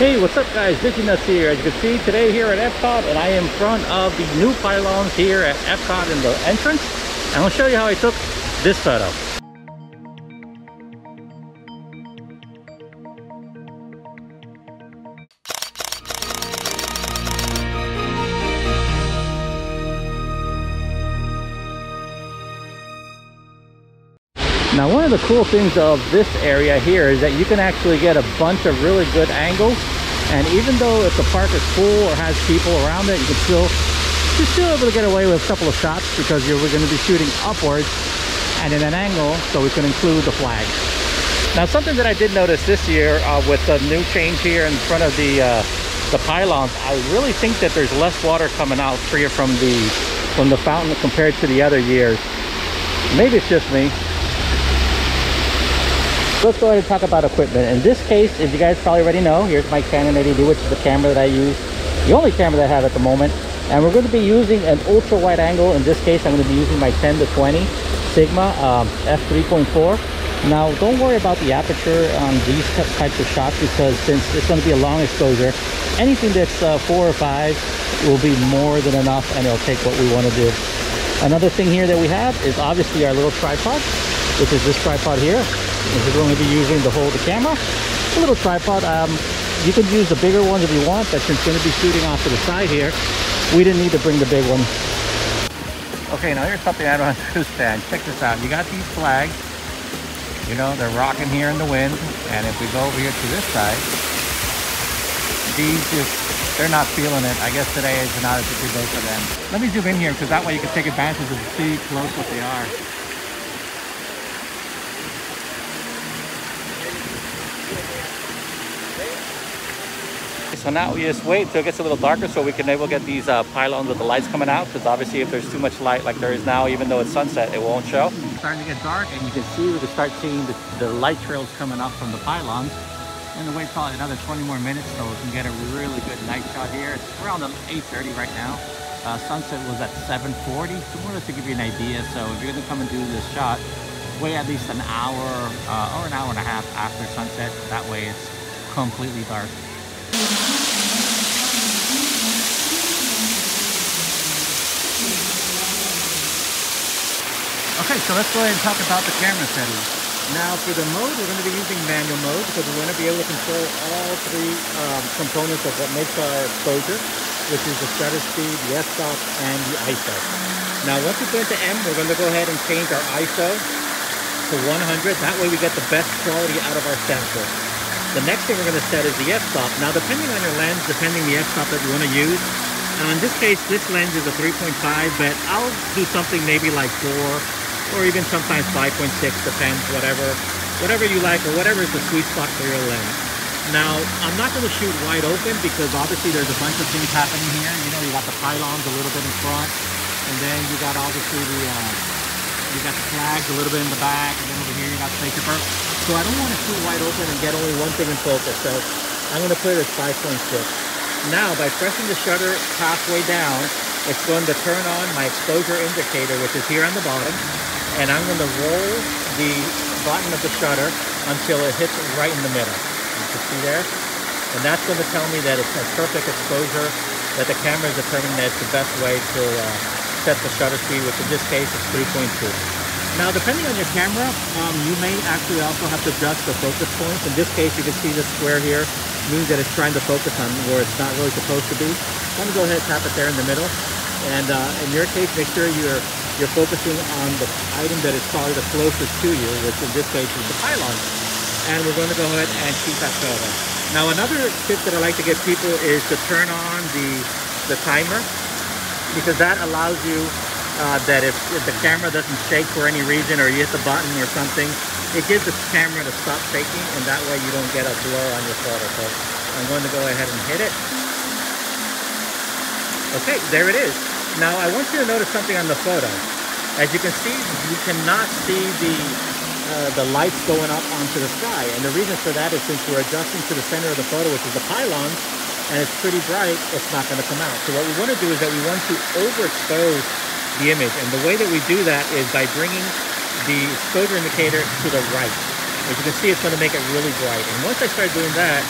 Hey, what's up guys? DigiNuts here. As you can see, today here at Epcot, and I am in front of the new pylons here at Epcot in the entrance. And I'll show you how I took this photo. Now, one of the cool things of this area here is that you can actually get a bunch of really good angles, and even though if the park is full or has people around it, you're still able to get away with a couple of shots because we're going to be shooting upwards and in an angle, so we can include the flag. Now, something that I did notice this year with the new change here in front of the pylons, I really think that there's less water coming out here from the fountain compared to the other years. Maybe it's just me. Let's go ahead and talk about equipment. In this case, as you guys probably already know, here's my Canon 80D, which is the camera that I use, the only camera that I have at the moment. And we're going to be using an ultra wide angle. In this case, I'm going to be using my 10-20 Sigma f3.4. Now, don't worry about the aperture on these types of shots, because since it's going to be a long exposure, anything that's 4 or 5 will be more than enough, and it'll take what we want to do. Another thing here that we have is obviously our little tripod, which is this tripod here. This is going to be using to hold the camera. A little tripod. You can use the bigger ones if you want, but since we're going to be shooting off to the side here, we didn't need to bring the big one. Okay, now here's something I don't understand. Check this out. You got these flags. You know, they're rocking here in the wind. And if we go over here to this side, they're not feeling it. I guess today is not a good day for them. Let me zoom in here, because that way you can take advantage of see close what they are. So now we just wait till it gets a little darker so we can able to get these pylons with the lights coming out, because obviously if there's too much light like there is now, even though it's sunset, it won't show. It's starting to get dark, and you can see we can start seeing the light trails coming up from the pylons. And we'll wait probably another 20 more minutes so we can get a really good night shot here. It's around 8:30 right now. Sunset was at 7:40, so more or less to give you an idea. So if you're going to come and do this shot, wait at least an hour or an hour and a half after sunset. That way it's completely dark. Okay, so let's go ahead and talk about the camera settings. Now for the mode, we're going to be using manual mode because we want to be able to control all three components of what makes our exposure, which is the shutter speed, the f-stop, and the ISO. Now once we put into M, we're going to go ahead and change our ISO to 100. That way we get the best quality out of our sensor. The next thing we're going to set is the f-stop. Now depending on your lens, depending the f-stop that you want to use, in this case this lens is a 3.5, but I'll do something maybe like 4 or even sometimes 5.6, depends, whatever you like, or whatever is the sweet spot for your lens. Now I'm not going to shoot wide open because obviously there's a bunch of things happening here. You know, you got the pylons a little bit in front, and then you got obviously you got the flags a little bit in the back, and then over here you got the paper. So I don't want to shoot wide open and get only one thing in focus, so I'm going to put it at 5.6. Now by pressing the shutter halfway down, it's going to turn on my exposure indicator, which is here on the bottom, and I'm going to roll the button of the shutter until it hits right in the middle. You can see there, and that's going to tell me that it's a perfect exposure, that the camera is determining that it's the best way to set the shutter speed, which in this case is 3.2. Now, depending on your camera, you may actually also have to adjust the focus points. In this case, you can see this square here means that it's trying to focus on where it's not really supposed to be. I'm going to go ahead and tap it there in the middle. And in your case, make sure you're focusing on the item that is probably the closest to you, which in this case is the pylon. And we're going to go ahead and shoot that photo. Now, another tip that I like to give people is to turn on the timer, because that allows you that if the camera doesn't shake for any reason, or you hit the button or something, it gives the camera to stop shaking, and that way you don't get a blur on your photo. So I'm going to go ahead and hit it. Okay, there it is. Now I want you to notice something on the photo. As you can see, you cannot see the lights going up onto the sky, and the reason for that is since we're adjusting to the center of the photo, which is the pylons, and it's pretty bright, it's not going to come out. So what we want to do is that we want to overexpose the image, and the way that we do that is by bringing the exposure indicator to the right. As you can see, it's going to make it really bright, and once I start doing that,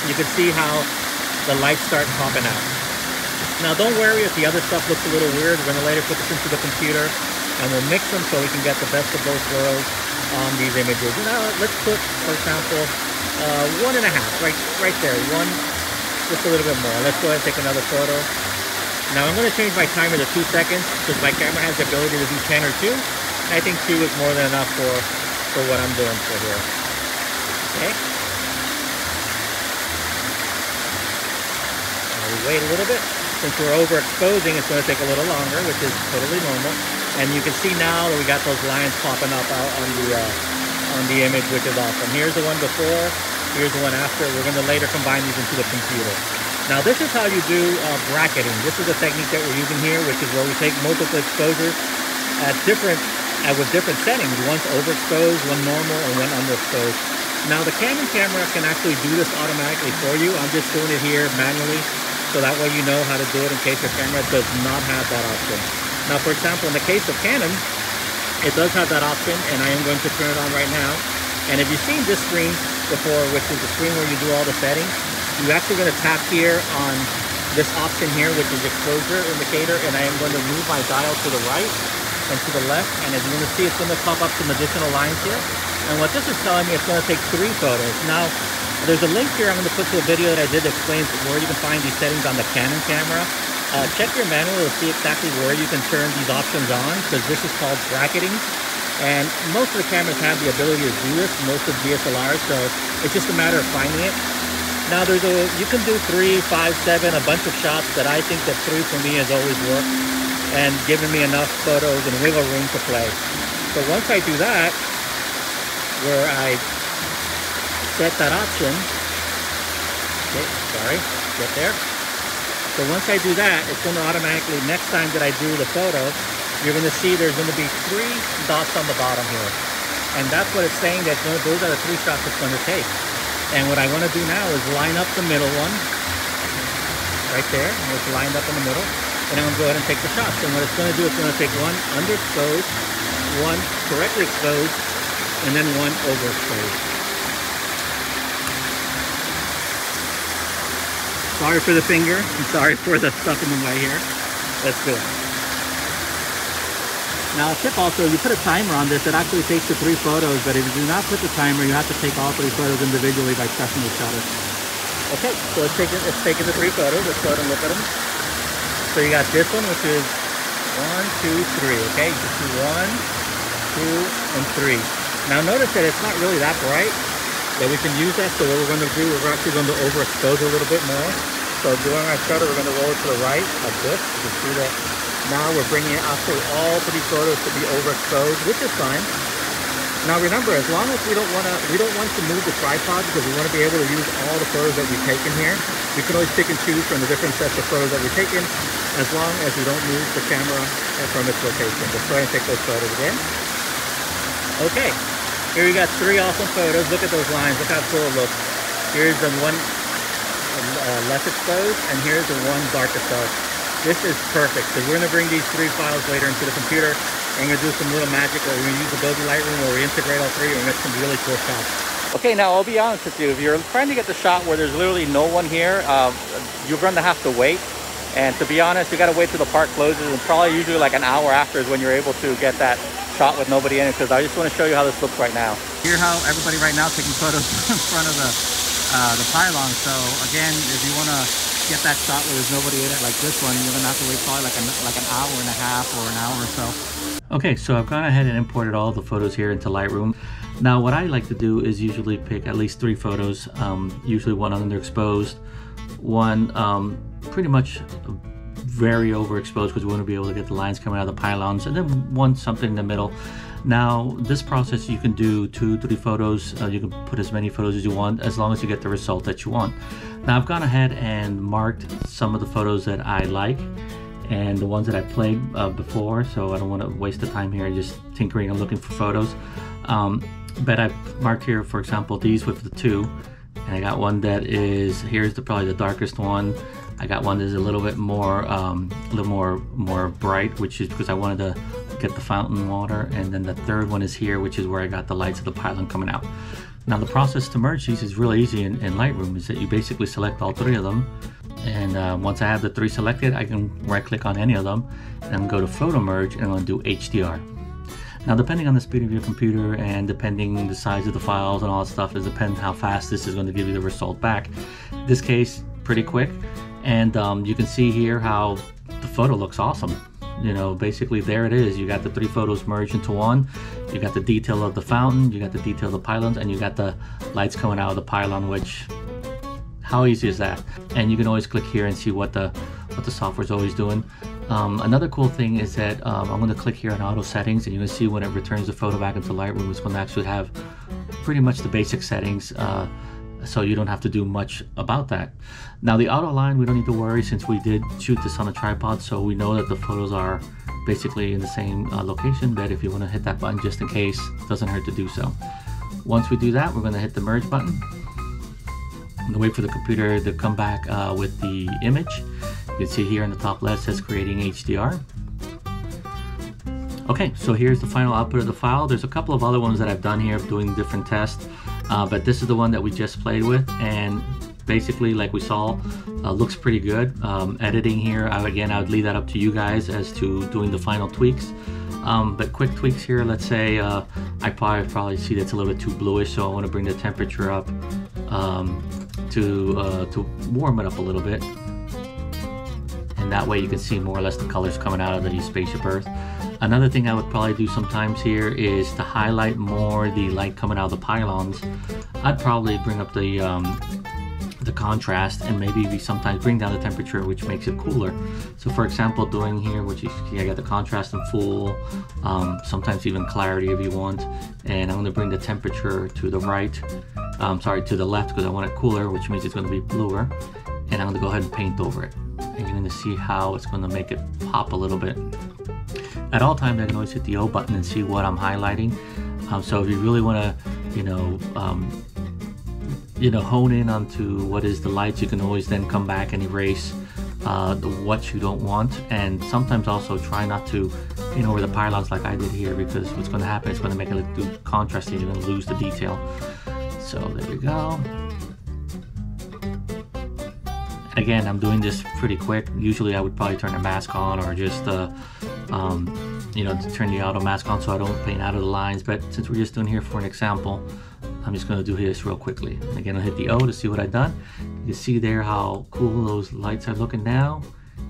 you can see how the lights start popping out. Now don't worry if the other stuff looks a little weird. We're gonna later put this into the computer and we'll mix them so we can get the best of both worlds on these images. Now let's put, for example, 1.5, right there, one, just a little bit more. Let's go ahead and take another photo. Now I'm gonna change my timer to 2 seconds because my camera has the ability to do 10 or 2. I think 2 is more than enough for what I'm doing for here. Okay. Now we wait a little bit. Since we're overexposing, it's going to take a little longer, which is totally normal. And you can see now that we got those lines popping up out on the image, which is awesome. Here's the one before. Here's the one after. We're going to later combine these into the computer. Now this is how you do bracketing. This is the technique that we're using here, which is where we take multiple exposures with different settings. One's overexposed, one normal, and one underexposed. Now the Canon camera can actually do this automatically for you. I'm just doing it here manually, so that way you know how to do it in case your camera does not have that option. Now for example, in the case of Canon, it does have that option, and I am going to turn it on right now. And if you've seen this screen before, which is the screen where you do all the settings, you're actually going to tap here on this option here, which is exposure indicator, and I am going to move my dial to the right and to the left, and as you're going to see, it's going to pop up some additional lines here. And what this is telling me, it's going to take 3 photos. Now, there's a link here I'm going to put to a video that I did that explains where you can find these settings on the Canon camera. Check your manual to see exactly where you can turn these options on, because this is called bracketing. And most of the cameras have the ability to do this, most of DSLRs, so it's just a matter of finding it. Now, you can do 3, 5, 7, a bunch of shots, but I think that 3 for me has always worked and given me enough photos and wiggle room to play. So once I do that, where I set that option, okay, sorry, get there. So once I do that, it's going to automatically, next time that I do the photo, you're going to see there's going to be 3 dots on the bottom here. And that's what it's saying, that those are the 3 shots it's going to take. And what I want to do now is line up the middle one, right there, and it's lined up in the middle. And I'm going to go ahead and take the shots. And what it's going to do, it's going to take one underexposed, one correctly exposed, and then one overexposed. Sorry for the finger, and sorry for the stuff in the way here. Let's do it. Now a tip also, you put a timer on this, it actually takes the 3 photos, but if you do not put the timer, you have to take all 3 photos individually by pressing the shutter. Okay, so it's taking the 3 photos. Let's go ahead and look at them. So you got this one, which is 1, 2, 3, okay? You can see 1, 2, and 3. Now notice that it's not really that bright, that we can use that. So what we're going to do, we're actually going to overexpose a little bit more. So during our shutter, we're going to roll it to the right, like this. You can see that now we're bringing actually all 3 photos to be overexposed, which is fine. Now remember, as long as we don't want to move the tripod, because we want to be able to use all the photos that we've taken here. We can always pick and choose from the different sets of photos that we've taken, as long as we don't move the camera from its location. Let's go ahead and take those photos again. Okay, here we got 3 awesome photos. Look at those lines. Look how cool it looks. Here's the one less exposed, and here's the one dark exposed. This is perfect, because we're going to bring these 3 files later into the computer, and we're going to do some little magic where we're going to use Adobe Lightroom where we integrate all 3 and make some really cool shots. Okay, now I'll be honest with you. If you're trying to get the shot where there's literally no one here, you're going to have to wait. And to be honest, you got to wait till the park closes, and probably usually like an hour after is when you're able to get that shot with nobody in it, because I just want to show you how this looks right now. Here's how everybody right now is taking photos in front of the pylon. So again, if you want to get that shot where there's nobody in it like this one, you're going to have to wait probably like an hour and a half or an hour or so. Okay, so I've gone ahead and imported all the photos here into Lightroom. Now what I like to do is usually pick at least 3 photos, usually one underexposed, one pretty much very overexposed because we want to be able to get the lines coming out of the pylons, and then one something in the middle. Now this process you can do 2, 3 photos, you can put as many photos as you want as long as you get the result that you want. Now I've gone ahead and marked some of the photos that I like and the ones that I played before, so I don't want to waste the time here just tinkering and looking for photos. But I've marked here, for example, these with the 2, and I got one that is, here's probably the darkest one. I got one that's a little bit more, more bright, which is because I wanted to get the fountain water, and then the 3rd one is here, which is where I got the lights of the pylon coming out. Now the process to merge these is really easy in Lightroom, is that you basically select all three of them, and once I have the three selected, I can right click on any of them and go to photo merge, and I'm going to do HDR. Now depending on the speed of your computer and depending the size of the files and all that stuff, it depends how fast this is going to give you the result back. In this case, pretty quick, and you can see here how the photo looks awesome. You know, basically there it is. You got the three photos merged into one. You got the detail of the fountain, you got the detail of the pylons, and you got the lights coming out of the pylon, which, how easy is that? And you can always click here and see what the software's always doing. Another cool thing is that I'm going to click here on auto settings, and you can see when it returns the photo back into Lightroom, it's going to actually have pretty much the basic settings, so you don't have to do much about that. Now the auto align, we don't need to worry, since we did shoot this on a tripod, so we know that the photos are basically in the same location, but if you want to hit that button just in case, it doesn't hurt to do so. Once we do that, we're going to hit the merge button and wait for the computer to come back with the image. You can see here in the top left says creating HDR. Okay, so here's the final output of the file. There's a couple of other ones that I've done here doing different tests, but this is the one that we just played with, and basically, like we saw, looks pretty good. Editing here, I would leave that up to you guys as to doing the final tweaks. But quick tweaks here, let's say I probably see that's a little bit too bluish, so I want to bring the temperature up to warm it up a little bit. And that way you can see more or less the colors coming out of the spaceship Earth. Another thing I would probably do sometimes here is to highlight more the light coming out of the pylons. I'd probably bring up the contrast, and maybe we sometimes bring down the temperature, which makes it cooler. So for example, doing here, which you see, I got the contrast in full, sometimes even clarity if you want, and I'm going to bring the temperature to the right, to the left, because I want it cooler, which means it's going to be bluer, and I'm going to go ahead and paint over it, and you're going to see how it's going to make it pop a little bit. At all times, I can always hit the O button and see what I'm highlighting. So if you really want to, hone in onto what is the lights, you can always then come back and erase what you don't want. And sometimes also try not to paint over the pylons like I did here, because what's going to happen is going to make it look too contrasty. You're going to lose the detail. So there we go. Again, I'm doing this pretty quick. Usually I would probably turn the mask on, or just to turn the auto mask on so I don't paint out of the lines. But since we're just doing here for an example, I'm just going to do this real quickly. Again, I'll hit the O to see what I've done. You can see there how cool those lights are looking now.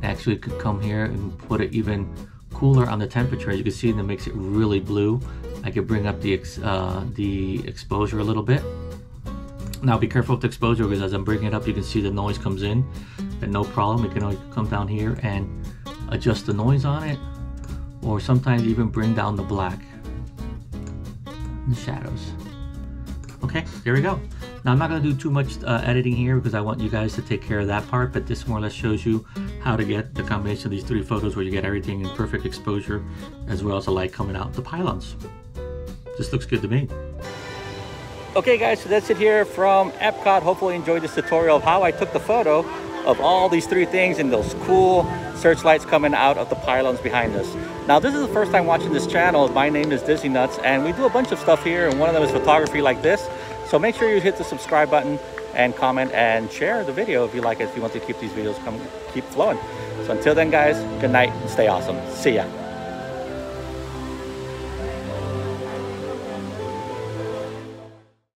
Actually, could come here and put it even cooler on the temperature. As you can see, that makes it really blue. I could bring up the exposure a little bit. Now be careful with the exposure, because as I'm bringing it up, you can see the noise comes in, and no problem. You can always come down here and adjust the noise on it, or sometimes even bring down the black and the shadows. Okay, there we go. Now I'm not going to do too much editing here, because I want you guys to take care of that part, but this more or less shows you how to get the combination of these three photos where you get everything in perfect exposure, as well as the light coming out the pylons. This looks good to me. Okay guys, so that's it here from Epcot. Hopefully you enjoyed this tutorial of how I took the photo of all these three things and those cool searchlights coming out of the pylons behind us. Now this is the first time watching this channel. My name is Disney Nuts, and we do a bunch of stuff here, and one of them is photography like this. So make sure you hit the subscribe button and comment and share the video if you like it, if you want to keep these videos keep flowing. So until then guys, good night and stay awesome. See ya.